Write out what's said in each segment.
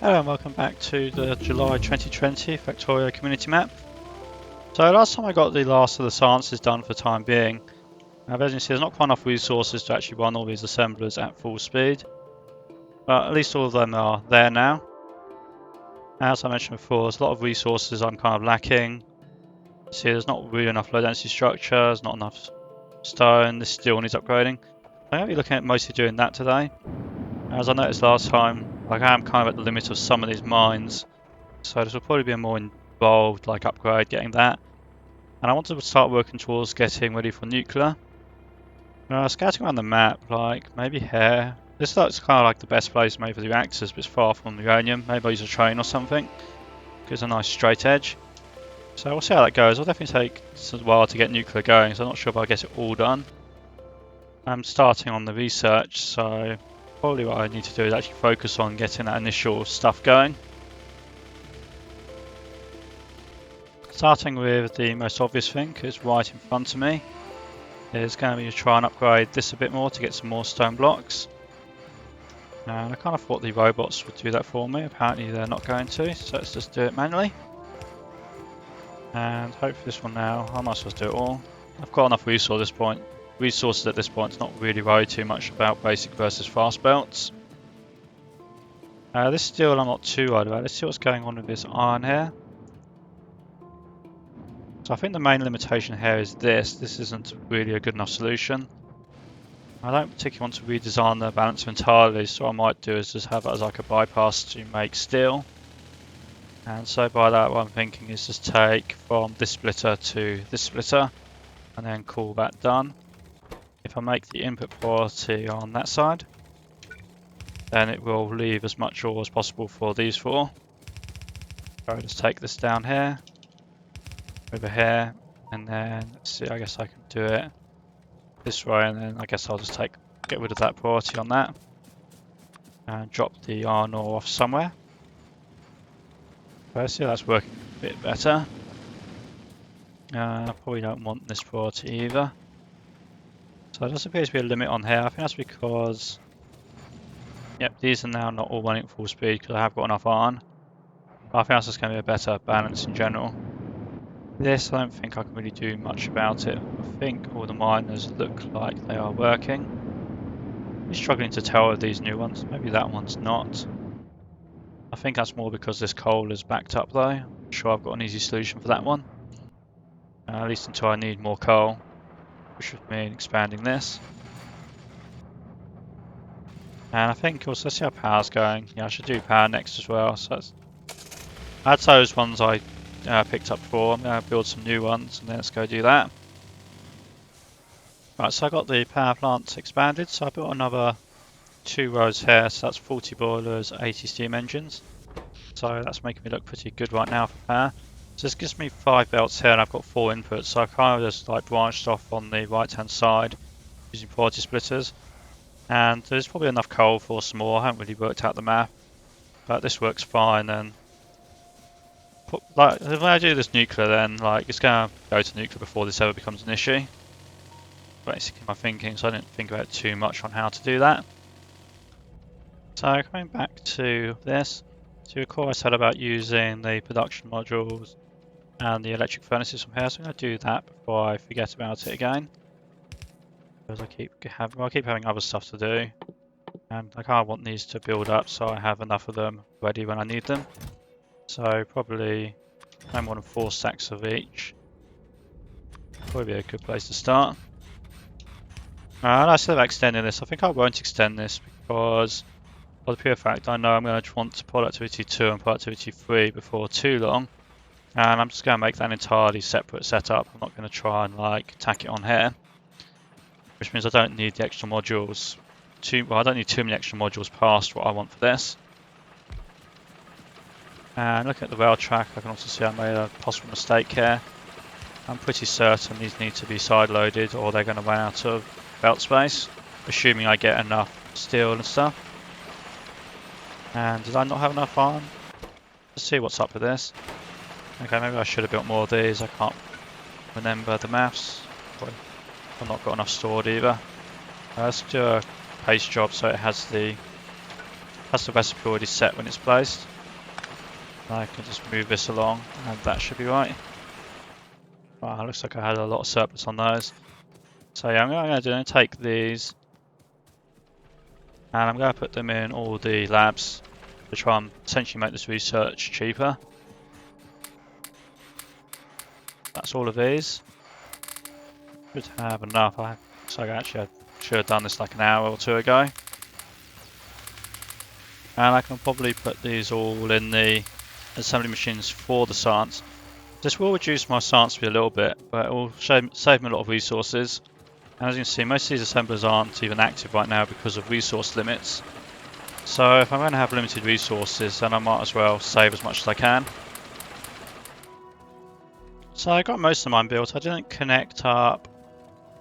Hello and welcome back to the July 2020 Factorio community map. So last time I got the last of the sciences done for the time being. Now as you can see there's not quite enough resources to actually run all these assemblers at full speed. But at least all of them are there now. As I mentioned before, there's a lot of resources I'm kind of lacking. See there's not really enough low density structures, not enough stone, this still needs upgrading. I'm going to be looking at mostly doing that today. As I noticed last time, like I am kind of at the limit of some of these mines. So this will probably be a more involved upgrade getting that. And I want to start working towards getting ready for nuclear. Scouting around the map, like maybe here. This looks kind of like the best place maybe for the reactors, but it's far from uranium. Maybe I'll use a train or something. Gives a nice straight edge. So we'll see how that goes. It'll definitely take a while to get nuclear going, so I'm not sure if I'll get it all done. I'm starting on the research, so probably what I need to do is actually focus on getting that initial stuff going. Starting with the most obvious thing, because right in front of me is going to be to try and upgrade this a bit more to get some more stone blocks. And I kind of thought the robots would do that for me, apparently they're not going to, so let's just do it manually. And hopefully this one now, I might as well do it all. I've got enough resources at this point, to not really worry too much about basic versus fast belts. This steel I'm not too worried about. Let's see what's going on with this iron here. So I think the main limitation here is this isn't really a good enough solution. I don't particularly want to redesign the balancer entirely, so what I might do is just have it as like a bypass to make steel. And so by that what I'm thinking is just take from this splitter to this splitter and then call that done. If I make the input quality on that side, then it will leave as much ore as possible for these four. So I'll just take this down here, over here, and then let's see, I guess I can do it this way, and then I guess I'll just get rid of that priority on that and drop the iron ore off somewhere. Okay, see that's working a bit better. I probably don't want this priority either. So there does appear to be a limit on here. I think that's because, yep, these are now not all running at full speed because I have got enough iron. But I think that's just going to be a better balance in general. This, I don't think I can really do much about it. I think all the miners look like they are working. I'm struggling to tell with these new ones. Maybe that one's not. I think that's more because this coal is backed up though. I'm sure I've got an easy solution for that one. At least until I need more coal, which would mean expanding this. And I think also, let's see how power's going. Yeah, I should do power next as well. So that's those ones I picked up before. I'm going to build some new ones and then let's go do that. Right, so I got the power plant expanded. So I built another 2 rows here. So that's 40 boilers, 80 steam engines. So that's making me look pretty good right now for power. So this gives me 5 belts here and I've got 4 inputs. So I've kind of just branched off on the right hand side using priority splitters. And there's probably enough coal for some more. I haven't really worked out the map, but this works fine. And when I do this nuclear, then it's going to go to nuclear before this ever becomes an issue. Basically my thinking, so I didn't think about too much on how to do that. So coming back to this, so recall I said about using the production modules and the electric furnaces from here, so I'm going to do that before I forget about it again. Because I keep having other stuff to do, and I kind of want these to build up so I have enough of them ready when I need them. So probably no more than 4 stacks of each. Probably be a good place to start. And I said about extending this, I think I won't extend this because for the pure fact I know I'm going to want productivity 2 and productivity 3 before too long. And I'm just going to make that an entirely separate setup. I'm not going to try and tack it on here. Which means I don't need the extra modules. I don't need too many extra modules past what I want for this. And looking at the rail track, I can also see I made a possible mistake here. I'm pretty certain these need to be side loaded or they're going to run out of belt space, assuming I get enough steel and stuff. And did I not have enough iron? Let's see what's up with this. Okay, maybe I should have built more of these. I can't remember the maths. I've not got enough stored either. Let's do a paste job so it has the That's the recipe already set when it's placed. I can just move this along and that should be right. Wow, looks like I had a lot of surplus on those. So yeah, I'm going to take these and I'm going to put them in all the labs to try and essentially make this research cheaper. That's all of these. Should have enough. So actually I should have done this like an hour or two ago. And I can probably put these all in the assembly machines for the science. This will reduce my science speed a little bit, but it will save me a lot of resources. And as you can see, most of these assemblers aren't even active right now because of resource limits. So if I'm going to have limited resources, then I might as well save as much as I can. So I got most of mine built. I didn't connect up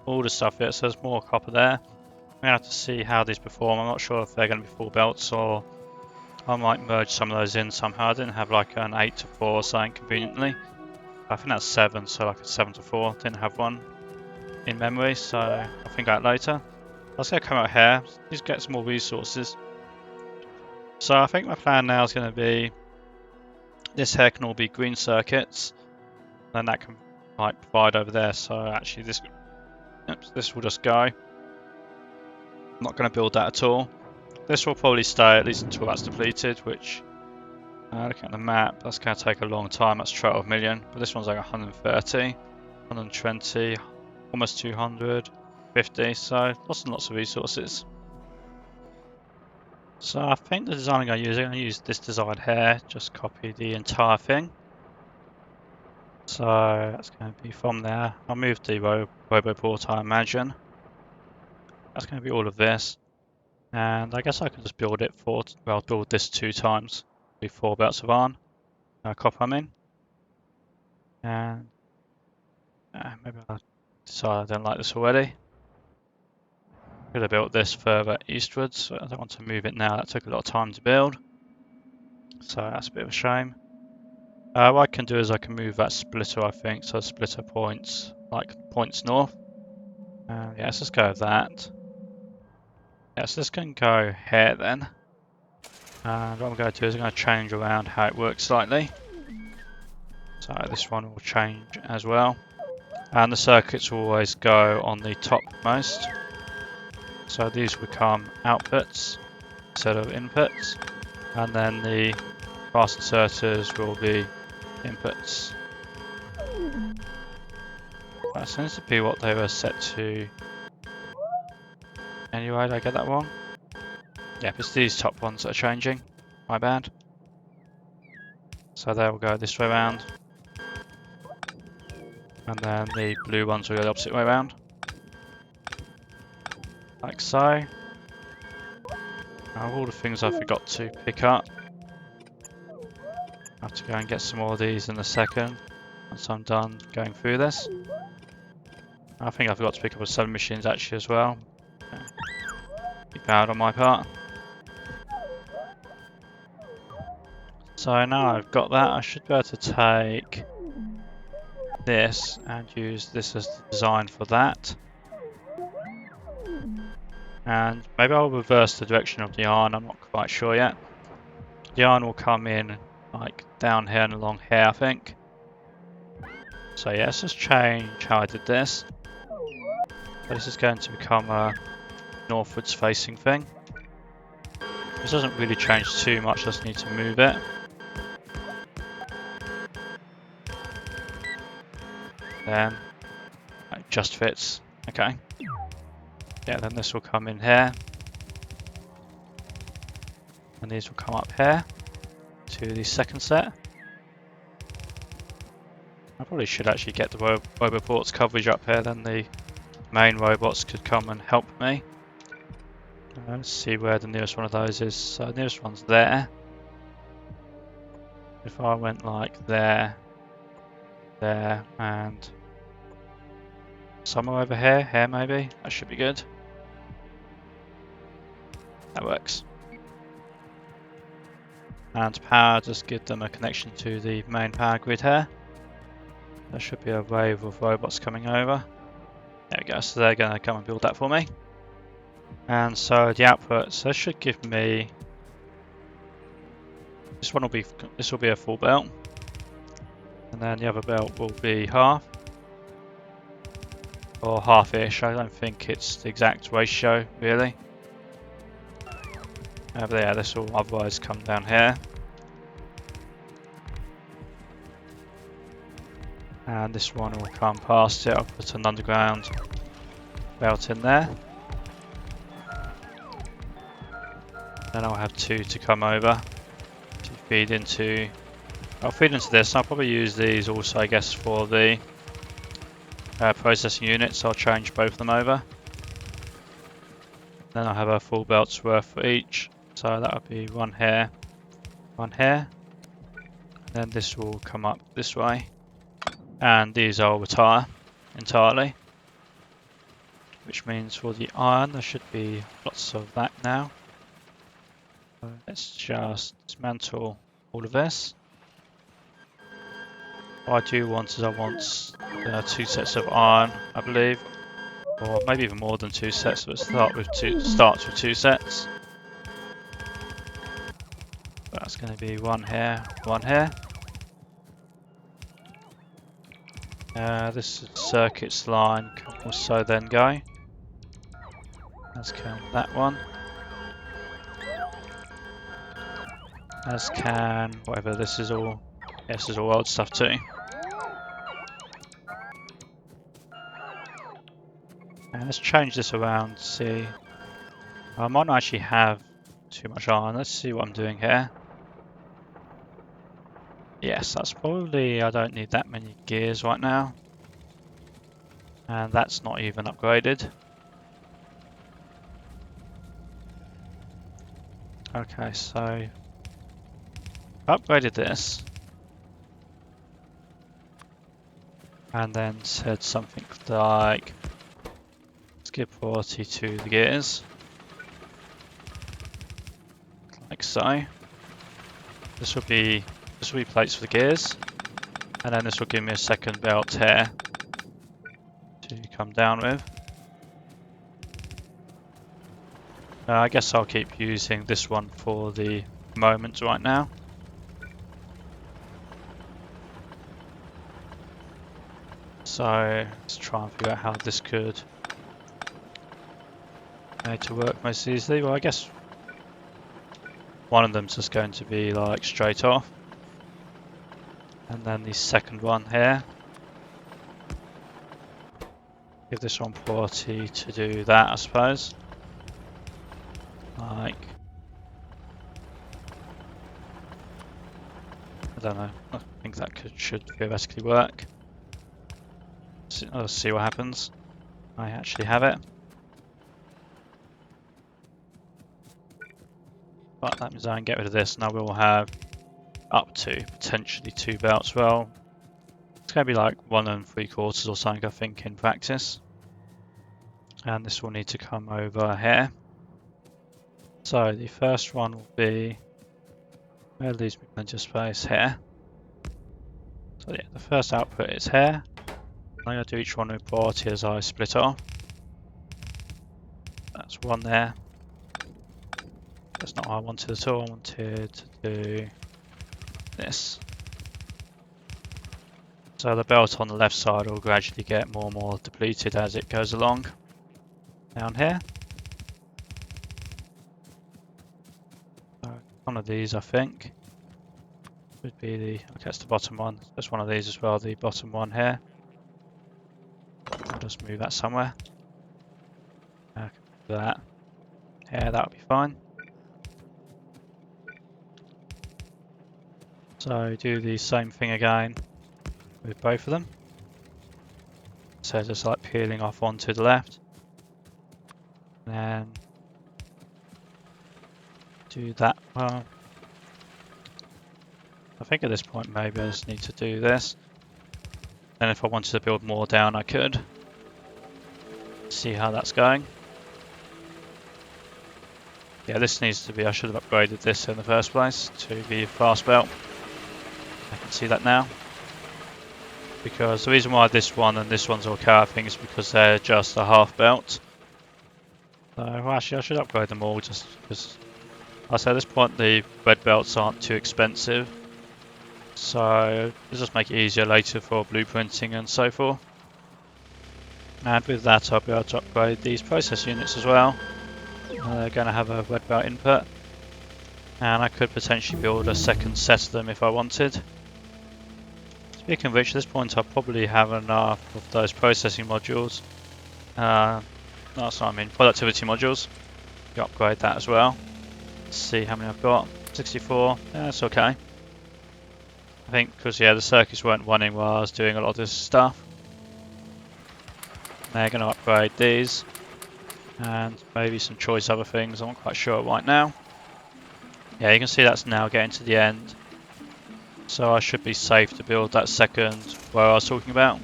all the stuff yet, so there's more copper there. I'm going to have to see how these perform. I'm not sure if they're going to be full belts or I might merge some of those in somehow. I didn't have like an 8 to 4 or something conveniently. I think that's 7, so like a 7 to 4. Didn't have one in memory, so I'll think out later. Let's go come out here, just get some more resources. So I think my plan now is going to be this here can all be green circuits, and that can like provide over there. So actually this will just go. I'm not going to build that at all. This will probably stay at least until that's depleted, which looking at the map, that's going to take a long time. That's 12 million, but this one's like 130, 120, almost 250, so lots and lots of resources. So I think the design I'm going to use this design here, just copy the entire thing. So that's going to be from there. I'll move the RoboPort, I imagine. That's going to be all of this. And I guess I can just build it build this 2 times. Do 4 belts of iron. Copper, I mean. And maybe I'll decide I don't like this already. Could have built this further eastwards. I don't want to move it now. That took a lot of time to build. So that's a bit of a shame. What I can do is I can move that splitter, I think. So splitter points, like points north. Yeah, let's just go with that. Yeah, so this can go here then. And what I'm going to do is I'm going to change around how it works slightly. So this one will change as well. And the circuits will always go on the topmost. So these become outputs instead of inputs. And then the fast inserters will be inputs. That seems to be what they were set to. Anyway, did I get that wrong? Yeah, it's these top ones that are changing. My bad. So they will go this way around. And then the blue ones will go the opposite way around. Like so. Now all the things I forgot to pick up. I have to go and get some more of these in a second. Once I'm done going through this. I think I forgot to pick up 7 machines actually as well. Be bad on my part. So now I've got that, I should be able to take this and use this as the design for that. And maybe I'll reverse the direction of the iron, I'm not quite sure yet. The iron will come in like down here and along here, I think. So yeah, let's just change how I did this. So this is going to become a northwards facing thing. This doesn't really change too much, just need to move it. Then it just fits. Okay. Yeah, then this will come in here. And these will come up here to the second set. I probably should actually get the RoboPort's coverage up here, then the main robots could come and help me. Let's see where the nearest one of those is. So the nearest one's there. If I went like there, there, and somewhere over here maybe, that should be good. That works. And power, just give them a connection to the main power grid here. There should be a wave of robots coming over. There we go, so they're going to come and build that for me. And so the outputs, they should give me This will be a full belt, and then the other belt will be half or half-ish. I don't think it's the exact ratio really. But yeah, this will otherwise come down here, and this one will come past it. I'll put an underground belt in there. Then I'll have two to come over to feed into. I'll feed into this. I'll probably use these also, I guess, for the processing units. I'll change both of them over. Then I'll have a full belt's worth for each. So that would be one here, one here. And then this will come up this way. And these I'll retire entirely. Which means for the iron, there should be lots of that now. So let's just dismantle all of this. What I do want is I want 2 sets of iron, I believe, or maybe even more than 2 sets. But starts with 2 sets. That's going to be one here, one here. This circuits line can also then go. As can that one. As can whatever. This is all. Yes, this is all old stuff too. And let's change this around. See, I might not actually have too much iron. Let's see what I'm doing here. Yes, that's probably. I don't need that many gears right now, and that's not even upgraded. Okay, so I upgraded this. And then said something like skip quality to the gears, like so. This will be plates for the gears, and then this will give me a second belt here to come down with. I guess I'll keep using this one for the moment right now. So let's try and figure out how this could made to work most easily. Well, I guess one of them's just going to be like straight off, and then the second one here, give this one priority to do that, I suppose. Like, I don't know. I think that should theoretically work. Let's see what happens. I actually have it. But that means I can get rid of this. Now we'll have up to potentially 2 belts. Well, it's going to be like 1 3/4 or something, I think, in practice. And this will need to come over here. So the first one will be, where leaves me plenty of space here. So yeah, the first output is here. I'm going to do each one with priority as I split off. That's one there. That's not what I wanted at all. I wanted to do this. So the belt on the left side will gradually get more and more depleted as it goes along. Down here. So one of these, I think, would be the, okay, it's the bottom one. There's one of these as well, the bottom one here. I'll just move that somewhere. That. Yeah, that'll be fine. So do the same thing again with both of them. So just like peeling off one to the left. And then do that one. I think at this point maybe I just need to do this. And if I wanted to build more down, I could. See how that's going. Yeah, this needs to be, I should have upgraded this in the first place to be fast belt. I can see that now. Because the reason why this one and this one's okay, I think, is because they're just a half belt. So, well, actually, I should upgrade them all just because I say at this point the red belts aren't too expensive, so it'll just make it easier later for blueprinting and so forth. And with that I'll be able to upgrade these process units as well. They're going to have a red belt input, and I could potentially build a second set of them if I wanted. Speaking of which, at this point I probably have enough of those processing modules. That's what I mean, productivity modules. You upgrade that as well. Let's see how many I've got. 64, yeah, that's okay. I think because yeah, the circuits weren't running while I was doing a lot of this stuff. They're going to upgrade these, and maybe some choice other things, I'm not quite sure right now. Yeah, you can see that's now getting to the end. So I should be safe to build that second where I was talking about.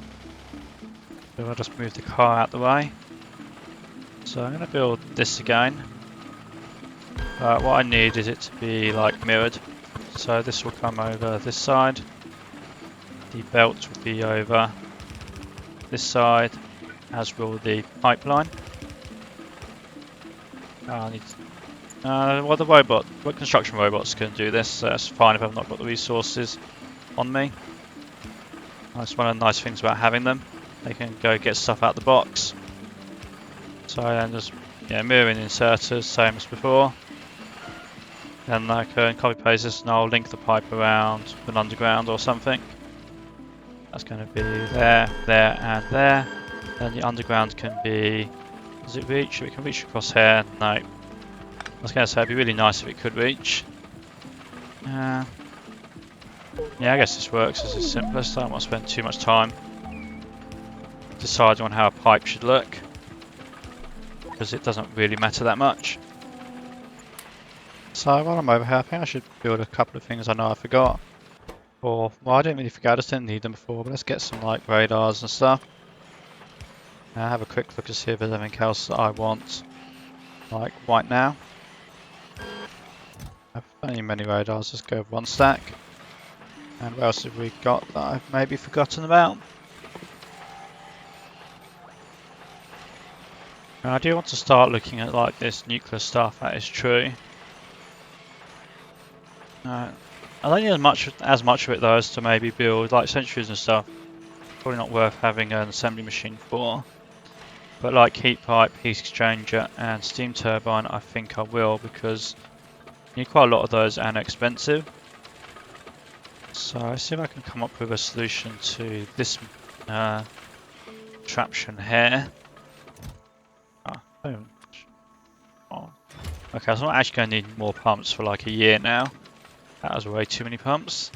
So I'll just move the car out the way. So I'm going to build this again. What I need is it to be like mirrored. So this will come over this side. The belt will be over this side, as will the pipeline. I need well, the construction robots can do this, so that's fine if I've not got the resources on me. That's one of the nice things about having them. They can go get stuff out the box. So then just mirroring inserters, same as before. Then I can copy paste this and I'll link the pipe around an underground or something. That's going to be there, there and there. Then the underground can be, does it reach? It can reach across here. No. I was going to say it'd be really nice if it could reach. Yeah, I guess this works as the simplest. I don't want to spend too much time deciding on how a pipe should look, because it doesn't really matter that much. So while I'm over here, I think I should build a couple of things I know I forgot. Or, well, I didn't really forget, I just didn't need them before, but let's get some like radars and stuff. Now have a quick look to see if there's anything else that I want, like right now. I have many radars, let's go with one stack. And what else have we got that I've maybe forgotten about? Now, I do want to start looking at like this nuclear stuff, that is true. I don't need as much of it though as to maybe build like centrifuges and stuff. Probably not worth having an assembly machine for. But like heat pipe, heat exchanger and steam turbine I think I will, because you need quite a lot of those and expensive. So let's see if I can come up with a solution to this contraption here. Okay, so I'm not actually going to need more pumps for like a year now. That was way too many pumps.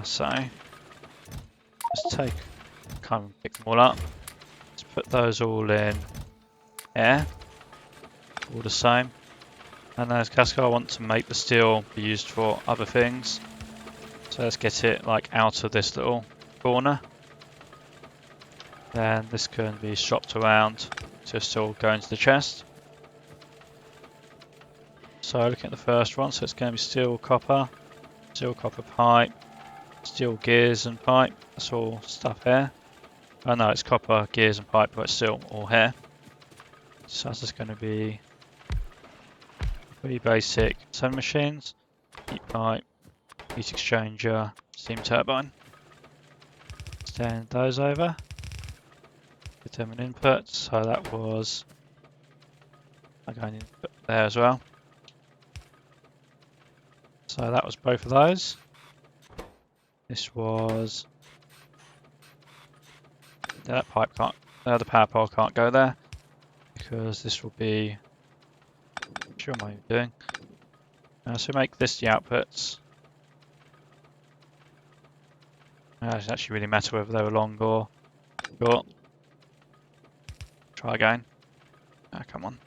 So let's kind of pick them all up. Let's put those all in here, all the same. And as Casco, I want to make the steel be used for other things. So let's get it like out of this little corner. Then this can be swapped around to still go into the chest. So looking at the first one, so it's going to be steel copper pipe, steel gears and pipe. That's all stuff here. Oh no, it's copper, gears and pipe, but it's still all here. So that's just going to be pretty basic sewing machines, heat pipe, heat exchanger, steam turbine. Stand those over. Determine input. So that was going input there as well. So that was both of those. This was that pipe can't. The power pole can't go there because this will be. Sure, what am I doing? So make this the outputs. It doesn't actually really matter whether they were long or short. Try again. Come on.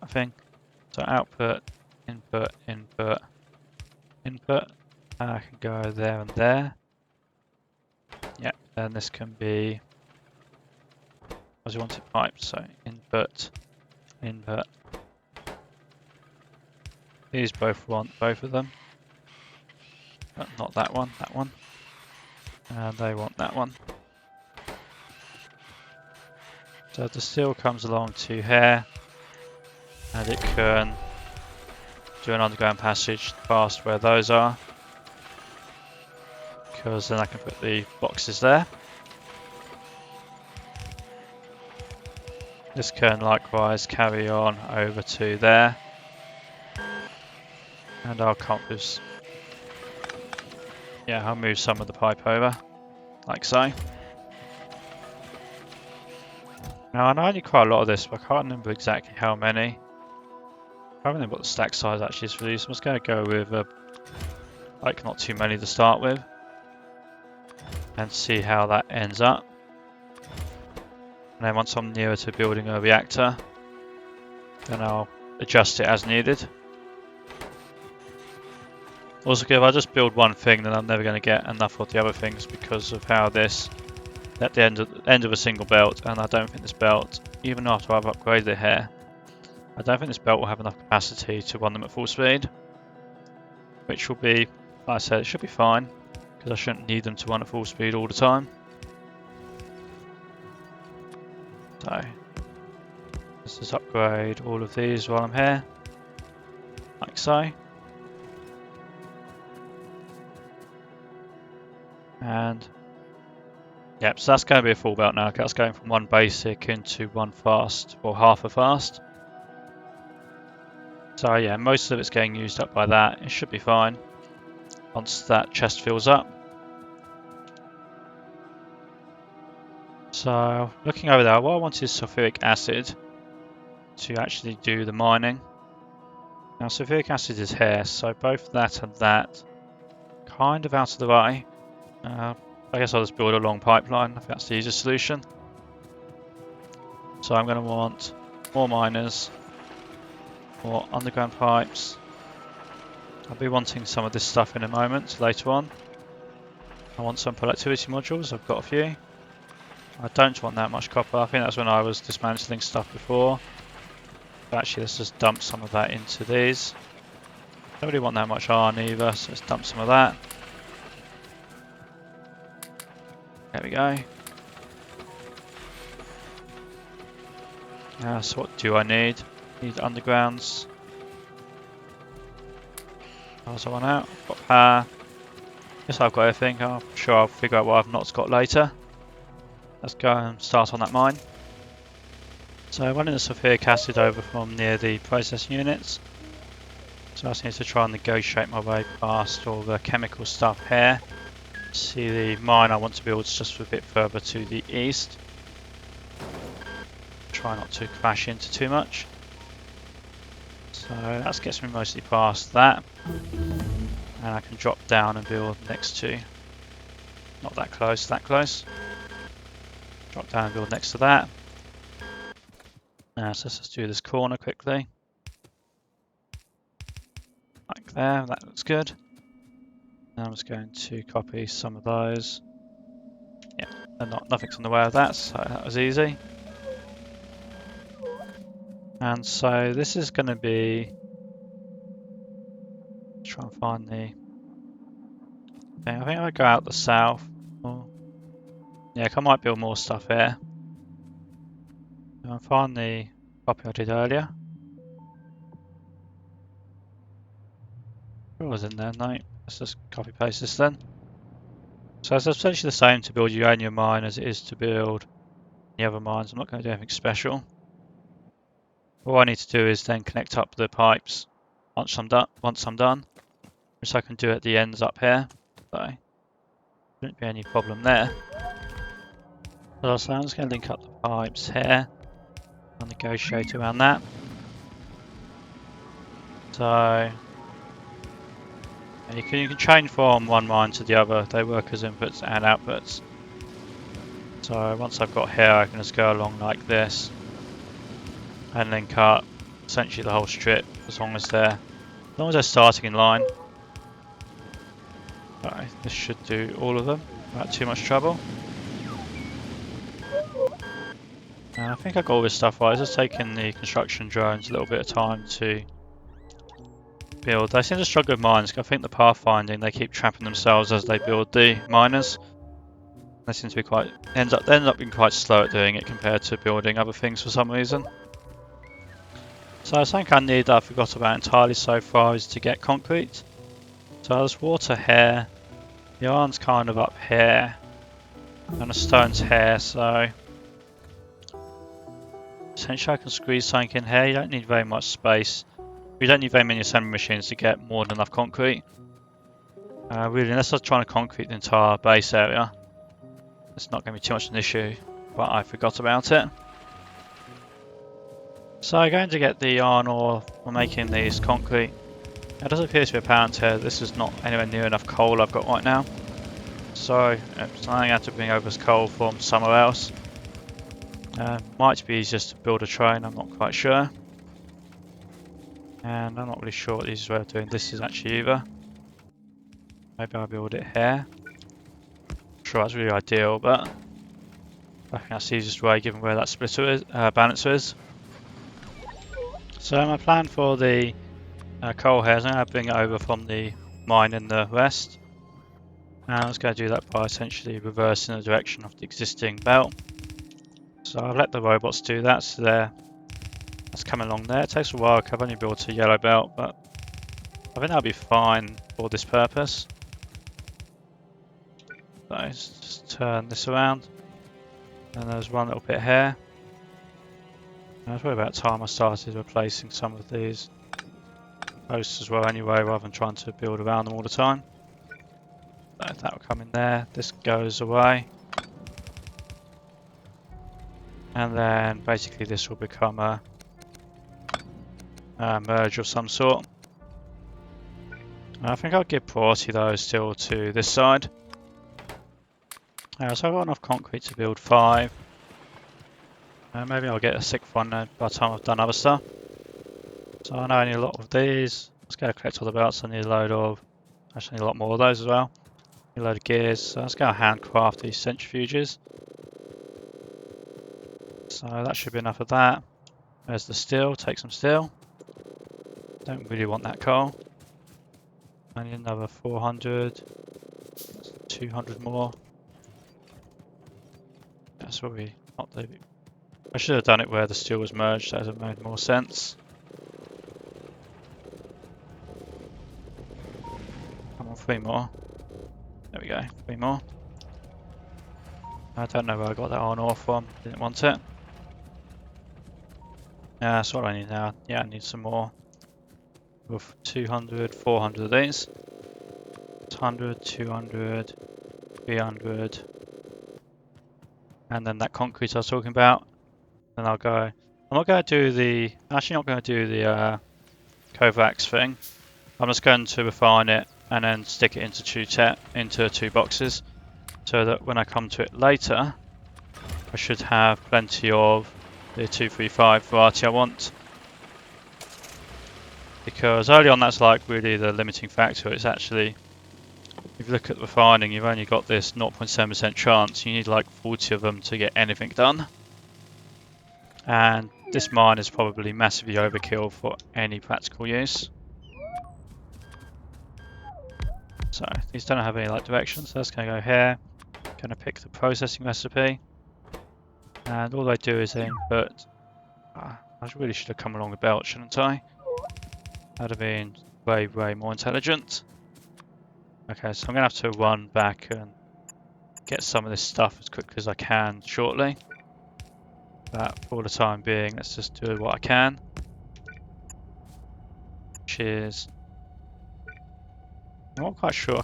I think. So output, input, input, input. I can go there and there. Yep, and this can be as you want it piped. So input, input. These both want both of them. But not that one, that one. And they want that one. So the steel comes along to here, and it can do an underground passage past where those are, because then I can put the boxes there. This can likewise carry on over to there, and I'll compass. Yeah, I'll move some of the pipe over, like so. Now I know I need quite a lot of this, but I can't remember exactly how many. I don't know what the stack size actually is for these. I'm just going to go with like not too many to start with, and see how that ends up. And then once I'm nearer to building a reactor, then I'll adjust it as needed. Also, if I just build one thing, then I'm never going to get enough of the other things because of how this at the end of a single belt, and I don't think this belt, even after I've upgraded it here, I don't think this belt will have enough capacity to run them at full speed, which will be, like I said, it should be fine because I shouldn't need them to run at full speed all the time. So let's just upgrade all of these while I'm here, like so. And yep, so that's going to be a full belt now. That's going from one basic into one fast, or half a fast. So yeah, most of it's getting used up by that. It should be fine once that chest fills up. So looking over there, what I want is sulfuric acid to actually do the mining. Now sulfuric acid is here, so both that and that kind of out of the way. I guess I'll just build a long pipeline if that's the easiest solution. So I'm going to want more miners, more underground pipes. I'll be wanting some of this stuff in a moment later on. I want some productivity modules, I've got a few. I don't want that much copper, I think that's when I was dismantling stuff before. But actually let's just dump some of that into these. Don't really want that much iron either, so let's dump some of that. There we go. So what do I need? Need undergrounds. How's that one out? I've got power. Guess I've got everything. I'm sure I'll figure out what I've not got later. Let's go and start on that mine. So I'm running the sulfuric acid over from near the processing units. So I just need to try and negotiate my way past all the chemical stuff here. See, the mine I want to build is just a bit further to the east. Try not to crash into too much. So that gets me mostly past that. And I can drop down and build next to, not that close, that close. Drop down and build next to that. So let's just do this corner quickly. Like there, that looks good. Now I'm just going to copy some of those. Yeah, and nothing's in the way of that, so that was easy. And so this is going to be, try and find the thing. I think I'll go out the south. Oh. Yeah, I might build more stuff here. I'll find the copy I did earlier. It was in there, no. Let's just copy paste this then. So it's essentially the same to build uranium mine as it is to build the other mines. I'm not going to do anything special. All I need to do is then connect up the pipes once I'm done, which I can do at the ends up here. So shouldn't be any problem there. So I'm just going to link up the pipes here and negotiate around that. So you can change from one mine to the other. They work as inputs and outputs. So once I've got here, I can just go along like this and link up essentially the whole strip as long as they're starting in line. Right, this should do all of them without too much trouble. And I think I got all this stuff right. It's just taking the construction drones a little bit of time to build. They seem to struggle with mines. I think the pathfinding, they keep trapping themselves as they build the miners. They seem to be they end up being quite slow at doing it compared to building other things for some reason. So something I need that I forgot about entirely so far is to get concrete. So there's water here, the iron's kind of up here, and the stone's here, so essentially I can squeeze something in here. You don't need very much space. You don't need very many assembly machines to get more than enough concrete. Really, unless I was trying to concrete the entire base area, it's not going to be too much of an issue, but I forgot about it. So I'm going to get the iron ore for making these concrete. It does appear to be apparent here this is not anywhere near enough coal I've got right now. So I'm going to have to bring over this coal from somewhere else. Might be easier to build a train, I'm not quite sure. And I'm not really sure what the easiest way of doing this is actually either. Maybe I'll build it here. I'm sure that's really ideal, but I think that's the easiest way given where that splitter is, balancer is. So my plan for the coal here is I'm going to bring it over from the mine in the west. And I was going to do that by essentially reversing the direction of the existing belt. So I've let the robots do that, so that's coming along there. It takes a while because I've only built a yellow belt, but I think that'll be fine for this purpose. So let's just turn this around. And there's one little bit here. And it's probably about time I started replacing some of these posts as well anyway, rather than trying to build around them all the time. So that will come in there. This goes away. And then basically this will become a merge of some sort. I think I'll give priority though still to this side. So I've got enough concrete to build 5. Maybe I'll get a 6th one by the time I've done other stuff. So I know I need a lot of these. Let's go collect all the belts. I need a load of, actually need a lot more of those as well. Need a load of gears. So let's go handcraft these centrifuges. So that should be enough of that. There's the steel, take some steel. Don't really want that coal. I need another 400. 200 more. That's probably not the... I should have done it where the steel was merged, that would have made more sense. Come on, 3 more. There we go, 3 more. I don't know where I got that iron ore from, didn't want it. Yeah, that's what I need now. Yeah, I need some more. With 200, 400 of these. 100, 200, 300. And then that concrete I was talking about. Then I'll go. I'm not going to do the. Actually, not going to do the Kovacs thing. I'm just going to refine it and then stick it into 2 boxes, so that when I come to it later, I should have plenty of the 235 variety I want. Because early on, that's like really the limiting factor. It's actually, if you look at refining, you've only got this 0.7% chance. You need like 40 of them to get anything done. And this mine is probably massively overkill for any practical use. So these don't have any like directions, so that's going to go here. Going to pick the processing recipe. And all they do is they input... I really should have come along the belt, shouldn't I? That'd have been way, way more intelligent. Okay, so I'm going to have to run back and get some of this stuff as quickly as I can shortly. But for the time being, let's just do what I can. Cheers. I'm not quite sure.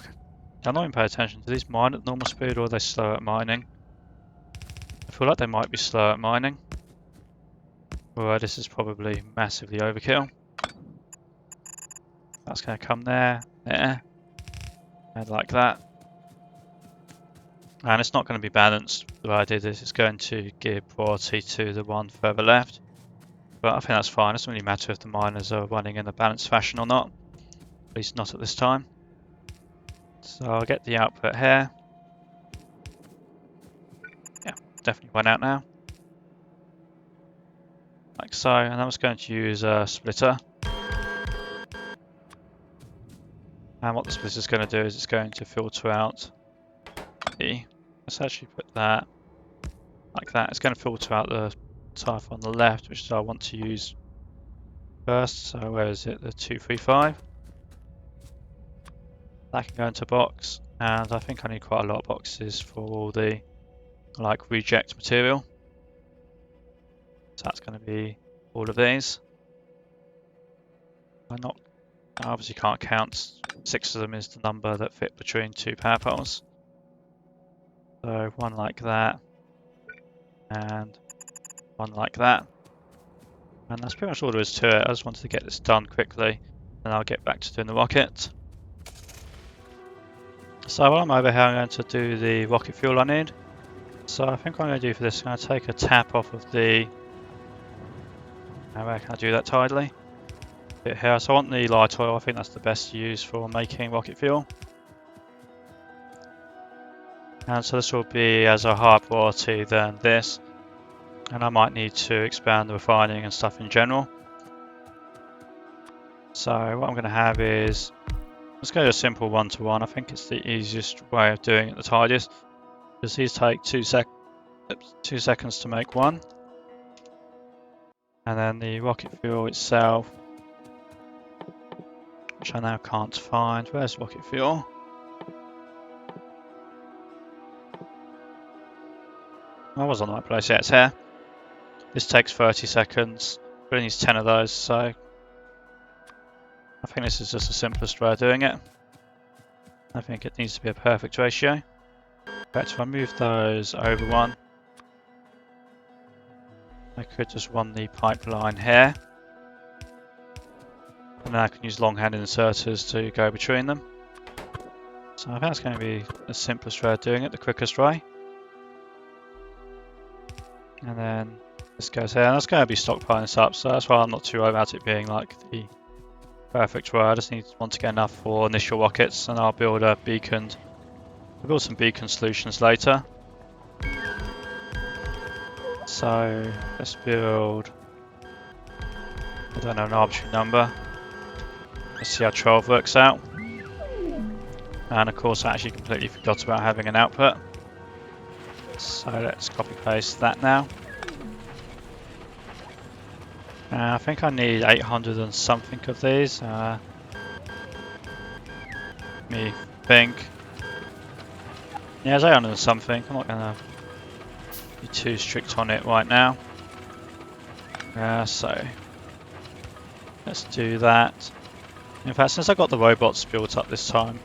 I'm not even paying attention. Do these mine at normal speed or are they slow at mining? I feel like they might be slow at mining. Alright, this is probably massively overkill. That's going to come there, there, and like that. And it's not going to be balanced. The way I did this, it's going to give priority to the one further left. But I think that's fine. It doesn't really matter if the miners are running in a balanced fashion or not. At least not at this time. So I'll get the output here. Yeah, definitely went out now. Like so. And I was going to use a splitter. And what the splitter is going to do is it's going to filter out the... Let's actually put that like that. It's going to filter out the type on the left, which I want to use first. So where is it? The 235. That can go into a box, and I think I need quite a lot of boxes for all the like reject material. So that's going to be all of these. I obviously can't count. 6 of them is the number that fit between 2 power poles. So one like that, and one like that. And that's pretty much all there is to it. I just wanted to get this done quickly, and I'll get back to doing the rocket. So while I'm over here, I'm going to do the rocket fuel I need. So I think what I'm going to do for this, I'm going to take a tap off of the... How can I do that tidily? Bit here. So I want the light oil. I think that's the best to use for making rocket fuel. And so this will be as a higher priority than this. And I might need to expand the refining and stuff in general. So what I'm going to have is, let's go to a simple 1-to-1. I think it's the easiest way of doing it, the tidiest. Because these take 2 seconds to make one. And then the rocket fuel itself, which I now can't find. Where's rocket fuel? I was on the right place. Yeah, it's here. This takes 30 seconds. Really needs 10 of those, so I think this is just the simplest way of doing it. I think it needs to be a perfect ratio. In fact, if I move those over one, I could just run the pipeline here. And then I can use long-handed inserters to go between them. So I think that's going to be the simplest way of doing it, the quickest way. And then this goes here, and that's going to be stockpiling this up, so that's why I'm not too worried about it being like the perfect way. I just want to get enough for initial rockets, and I'll build a beacon. I'll build some beacon solutions later. So let's build, I don't know, an arbitrary number. Let's see how 12 works out. And of course I actually completely forgot about having an output. So let's copy paste that now. I think I need 800 and something of these. Me think. Yeah, it's 800 and something. I'm not going to be too strict on it right now. So let's do that. In fact, since I got the robots built up this time,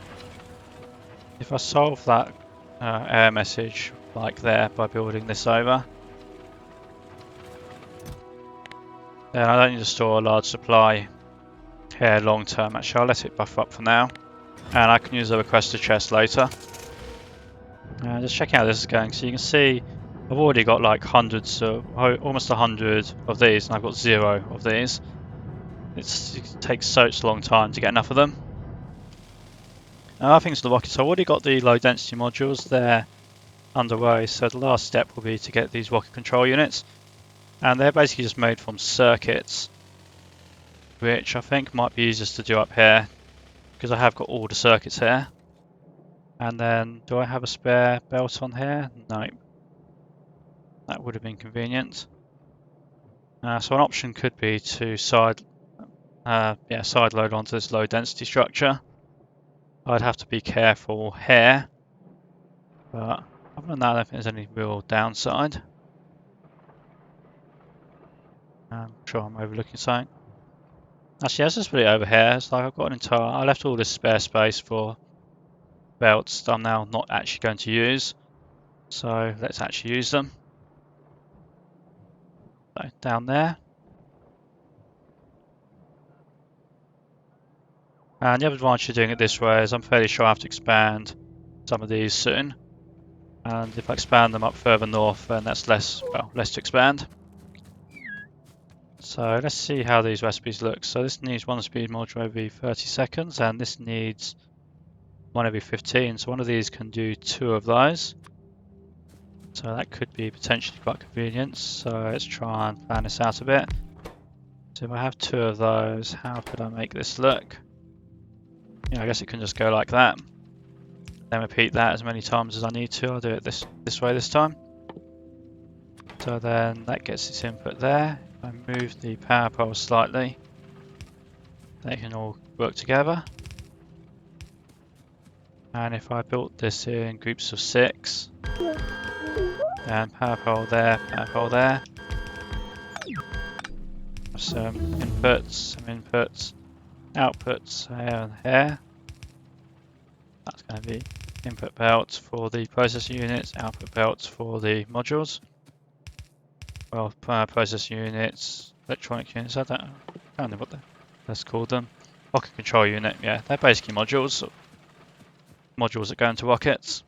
if I solve that error message like there by building this over, then I don't need to store a large supply here long term. Actually, I'll let it buffer up for now, and I can use the requester chest later. Just checking how this is going. So you can see I've already got like hundreds of, almost 100 of these, and I've got 0 of these. It takes such a long time to get enough of them. I think it's the rockets. I've already got the low density modules there underway, so the last step will be to get these rocket control units, and they're basically just made from circuits, which I think might be easiest to do up here because I have got all the circuits here. And then, do I have a spare belt on here? No, that would have been convenient. So an option could be to side load onto this low density structure. I'd have to be careful here, but other than that, I don't think there's any real downside. I'm sure I'm overlooking something. Actually, let's just put it over here. It's like I've got an entire... I left all this spare space for belts that I'm now not actually going to use. So let's actually use them. So down there. And the other advantage of doing it this way is I'm fairly sure I have to expand some of these soon. And if I expand them up further north, then that's less to expand. So let's see how these recipes look. So this needs one speed module every 30 seconds, and this needs one every 15. So one of these can do 2 of those. So that could be potentially quite convenient. So let's try and plan this out a bit. So if I have 2 of those, how could I make this look? Yeah, I guess it can just go like that. Then repeat that as many times as I need to. I'll do it this way this time. So then that gets its input there. If I move the power pole slightly, they can all work together. And if I built this in groups of 6, then power pole there, power pole there. Some inputs, outputs here and here. That's going to be input belts for the processor units, output belts for the modules. Well, processor units, electronic units, I don't know what let's call them. Rocket control unit, yeah, they're basically modules. Modules that go into rockets.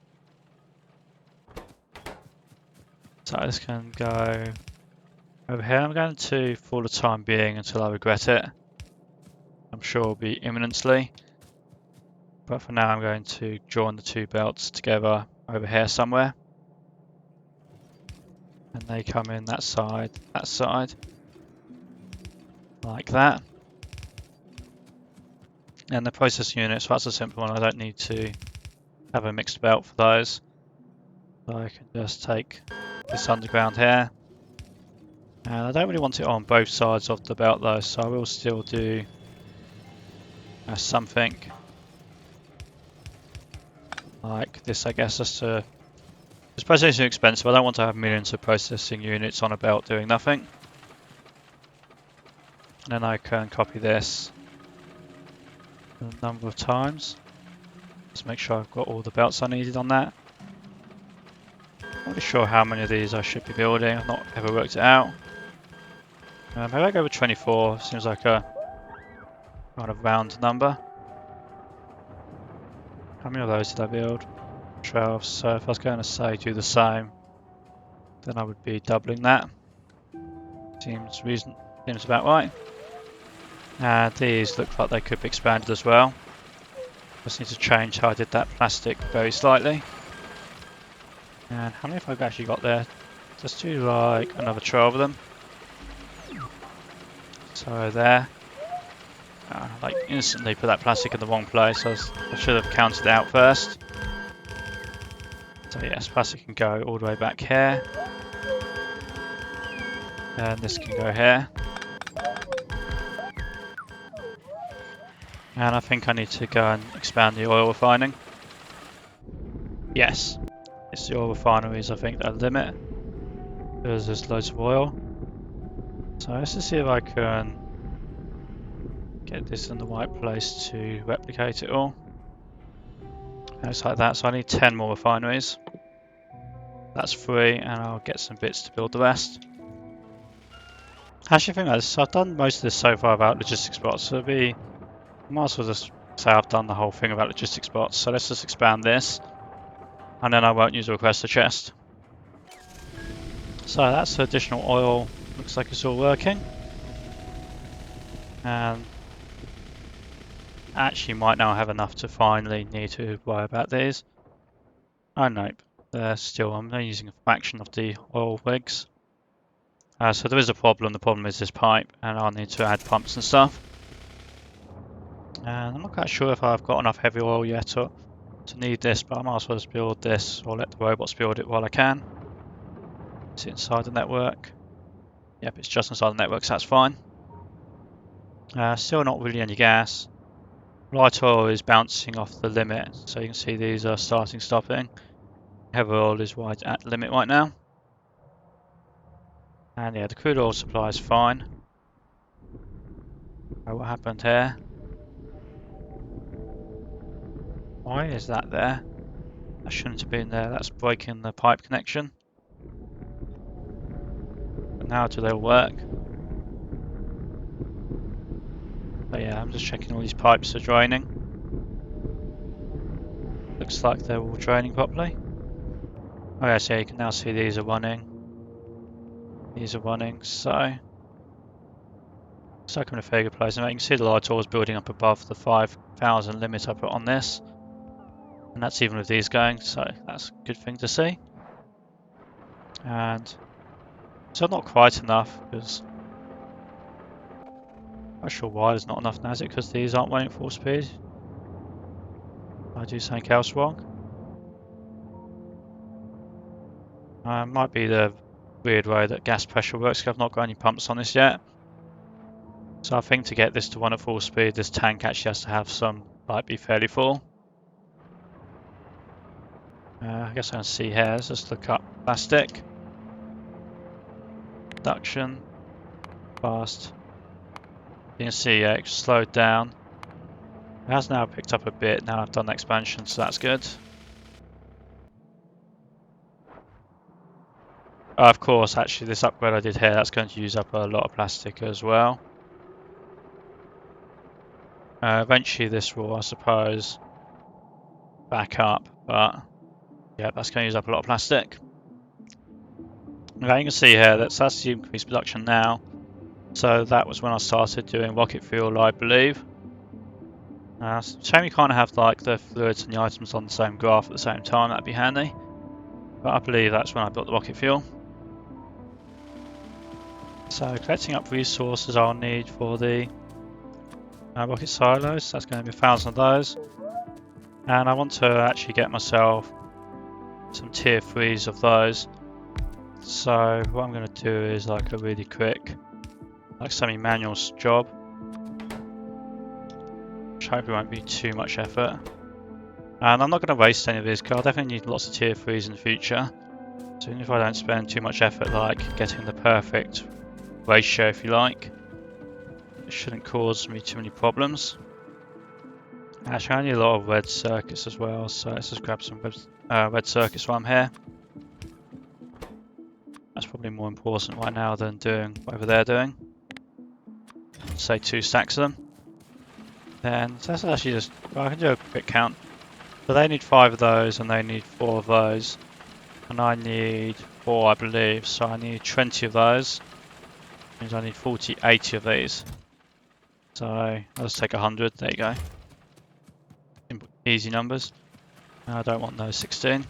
So this can go over here. I'm going to, for the time being, until I regret it. I'm sure it'll be imminently. But for now I'm going to join the 2 belts together over here somewhere. And they come in that side, like that. And the processor units, so that's a simple one, I don't need to have a mixed belt for those. So I can just take this underground here. And I don't really want it on both sides of the belt though, so I will still do something like this, I guess, just to... This processing is expensive, I don't want to have millions of processing units on a belt doing nothing. And then I can copy this a number of times. Just make sure I've got all the belts I needed on that. Not really sure how many of these I should be building, I've not ever worked it out. Maybe I go with 24, seems like a kind of round number. How many of those did I build? 12, so if I was going to say do the same, then I would be doubling that. Seems about right. These look like they could be expanded as well. Just need to change how I did that plastic very slightly. And how many have I actually got there? Just do like another 12 of them. So there. Like instantly put that plastic in the wrong place. I should have counted it out first. So yes, plastic can go all the way back here. And this can go here. And I think I need to go and expand the oil refining. Yes, it's the oil refineries I think that limit. Because there's loads of oil. So let's just see if I can get this in the right place to replicate it all. And it's like that, so I need 10 more refineries. That's 3, and I'll get some bits to build the rest. Actually, think about this, I've done most of this so far about logistics bots, so I might as well just say I've done the whole thing about logistics bots. So let's just expand this, and then I won't use a requester chest. So that's additional oil, looks like it's all working. And actually might now have enough to finally need to worry about these. Oh nope, they're still, I'm only using a fraction of the oil rigs. So there is a problem, the problem is this pipe, and I'll need to add pumps and stuff. And I'm not quite sure if I've got enough heavy oil yet to need this, but I might as well just build this, or let the robots build it while I can. Is it inside the network? Yep, it's just inside the network, so that's fine. Still not really any gas. Light oil is bouncing off the limit, so you can see these are starting, stopping. Heavy oil is right at the limit right now. And yeah, the crude oil supply is fine. What happened here? Why is that there? That shouldn't have been there, that's breaking the pipe connection. But now do they all work? But yeah, I'm just checking all these pipes are draining. Looks like they're all draining properly. Oh yeah, so you can now see these are running. These are running, so looks like I'm in a fairly good place. Now you can see the light oil is building up above the 5,000 limit I put on this. And that's even with these going, so that's a good thing to see. And so not quite enough, because I'm not sure why there's not enough now. Is it because these aren't running at full speed? I do something else wrong. Might be the weird way that gas pressure works, because I've not got any pumps on this yet. So I think to get this to 1 at full speed, this tank actually has to have some, like, be fairly full. I guess I'm going to see here. Let's just look up plastic. Production. Fast. You can see it slowed down. It has now picked up a bit now I've done the expansion, so that's good. Of course, actually, this upgrade I did here, that's going to use up a lot of plastic as well. Eventually this will, I suppose, back up, but yeah, that's going to use up a lot of plastic. Okay, you can see here that's the increased production now. So that was when I started doing rocket fuel, I believe. Shame you can't have like the fluids and the items on the same graph at the same time, that'd be handy. But I believe that's when I built the rocket fuel. So collecting up resources I'll need for the rocket silos, that's going to be 1,000 of those. And I want to actually get myself some tier 3s of those. So what I'm going to do is like a really quick, like semi-manual job. Which hopefully won't be too much effort. And I'm not going to waste any of these because I'll definitely need lots of tier 3s in the future. So even if I don't spend too much effort like getting the perfect ratio, if you like, it shouldn't cause me too many problems. Actually, I need a lot of red circuits as well, so let's just grab some red circuits while I'm here. That's probably more important right now than doing whatever they're doing. Say 2 stacks of them. Then, so that's actually just, well, I can do a quick count. So they need 5 of those and they need 4 of those. And I need 4, I believe, so I need 20 of those. Means I need 40, 80 of these. So I'll just take 100, there you go. Easy numbers. I don't want those 16.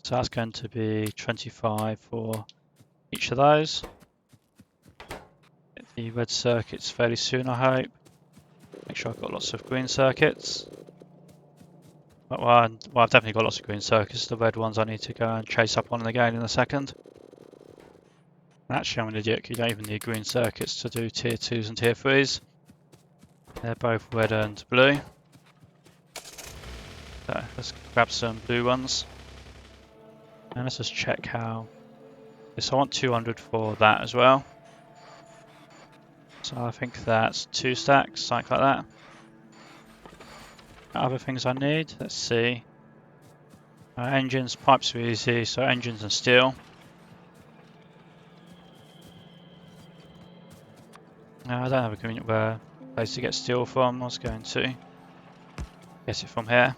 So that's going to be 25 for each of those. Get the red circuits fairly soon, I hope. Make sure I've got lots of green circuits. Well, I've definitely got lots of green circuits. The red ones I need to go and chase up on again in a second. Actually, I'm an idiot. You don't even need green circuits to do tier 2s and tier 3s. They're both red and blue. So let's grab some blue ones. And let's just check how. Yes, I want 200 for that as well. So I think that's 2 stacks, something like that. Other things I need, let's see. Engines, pipes are easy, so engines and steel. I don't have a convenient place to get steel from. I was going to get it from here.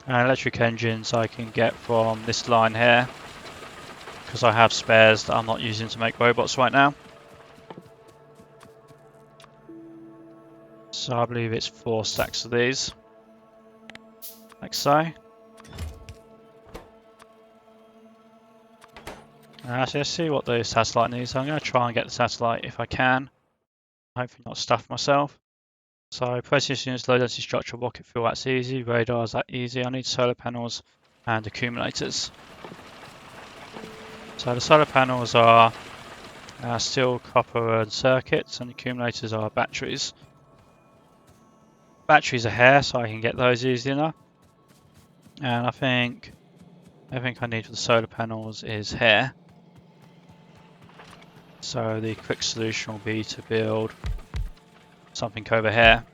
Electric engines I can get from this line here, because I have spares that I'm not using to make robots right now. So I believe it's 4 stacks of these, like so. So let's see what the satellite needs. I'm going to try and get the satellite if I can. Hopefully not stuff myself. So process units, low density structure, rocket fuel, that's easy. Radars, that easy. I need solar panels and accumulators. So the solar panels are steel, copper and circuits, and accumulators are batteries. Batteries are here, so I can get those easy enough. And I think everything I need for the solar panels is here. So the quick solution will be to build something over here.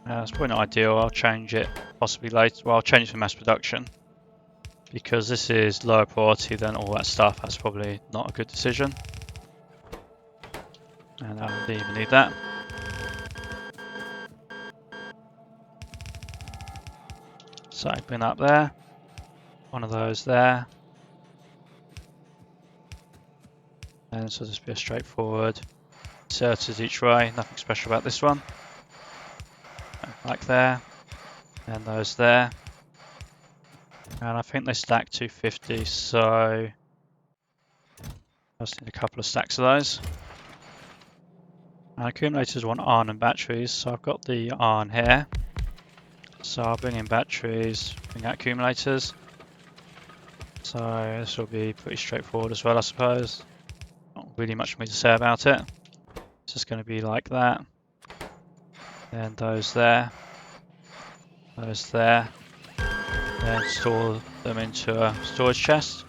It's probably not ideal. I'll change it possibly later. Well, I'll change it for mass production, because this is lower priority than all that stuff. That's probably not a good decision. And I don't even need that. So bring that up there. One of those there. And so just be a straightforward inserters each way. Nothing special about this one. Like there. And those there. And I think they stack 250, so I just need a couple of stacks of those. And accumulators want iron and batteries, so I've got the iron here. So I'll bring in batteries, bring out accumulators. So this will be pretty straightforward as well, I suppose. Not really much for me to say about it. It's just going to be like that. Then those there. Those there. Then store them into a storage chest.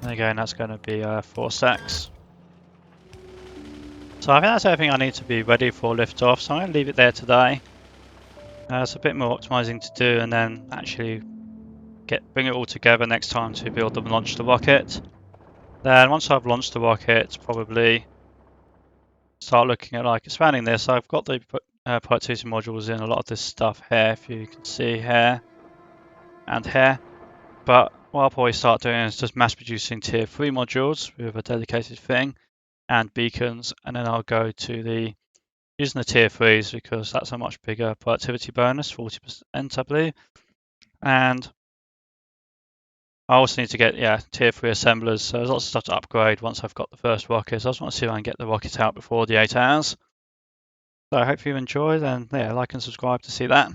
And again, that's going to be 4 stacks. So I think that's everything I need to be ready for liftoff. So I'm going to leave it there today. It's a bit more optimizing to do, and then actually bring it all together next time to build and launch the rocket. Then once I've launched the rocket, probably start looking at like expanding this. I've got the productivity modules in a lot of this stuff here, if you can see here and here. But what I'll probably start doing is just mass producing tier 3 modules with a dedicated thing and beacons, and then I'll go to using the tier 3s because that's a much bigger productivity bonus, 40% I believe. And I also need to get tier 3 assemblers, so there's lots of stuff to upgrade once I've got the first rocket. So I just want to see if I can get the rocket out before the 8 hours. So I hope you enjoyed, and like and subscribe to see that.